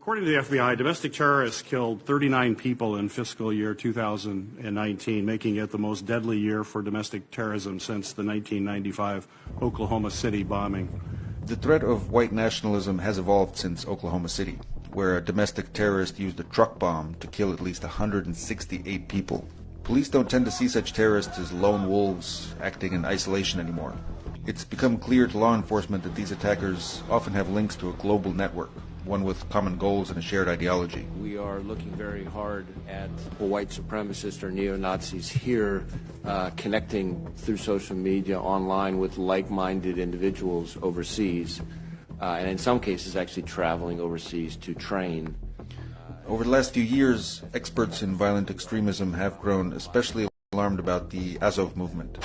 According to the FBI, domestic terrorists killed 39 people in fiscal year 2019, making it the most deadly year for domestic terrorism since the 1995 Oklahoma City bombing. The threat of white nationalism has evolved since Oklahoma City, where a domestic terrorist used a truck bomb to kill at least 168 people. Police don't tend to see such terrorists as lone wolves acting in isolation anymore. It's become clear to law enforcement that these attackers often have links to a global network, one with common goals and a shared ideology. We are looking very hard at white supremacists or neo-Nazis here, connecting through social media online with like-minded individuals overseas, and in some cases actually traveling overseas to train. Over the last few years, experts in violent extremism have grown especially alarmed about the Azov movement.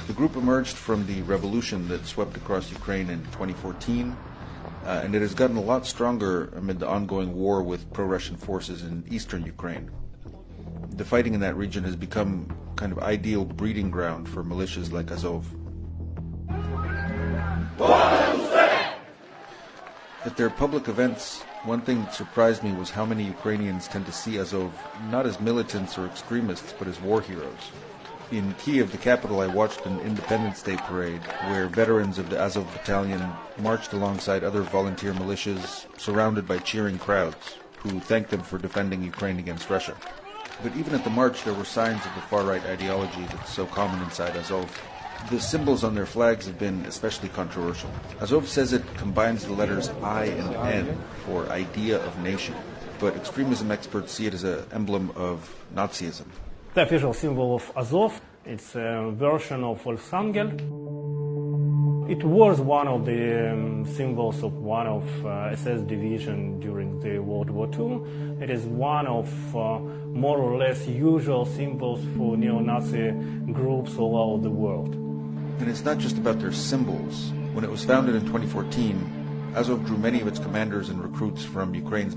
The group emerged from the revolution that swept across Ukraine in 2014, and it has gotten a lot stronger amid the ongoing war with pro-Russian forces in eastern Ukraine. The fighting in that region has become kind of ideal breeding ground for militias like Azov. At their public events, one thing that surprised me was how many Ukrainians tend to see Azov not as militants or extremists, but as war heroes. In Kiev, the capital, I watched an Independence Day parade where veterans of the Azov Battalion marched alongside other volunteer militias, surrounded by cheering crowds, who thanked them for defending Ukraine against Russia. But even at the march, there were signs of the far-right ideology that's so common inside Azov. The symbols on their flags have been especially controversial. Azov says it combines the letters I and N for idea of nation, but extremism experts see it as an emblem of Nazism. The official symbol of Azov, it's a version of Volksangel. It was one of the symbols of one of SS division during the World War II. It is one of more or less usual symbols for neo-Nazi groups all over the world. And it's not just about their symbols. When it was founded in 2014, Azov drew many of its commanders and recruits from Ukraine's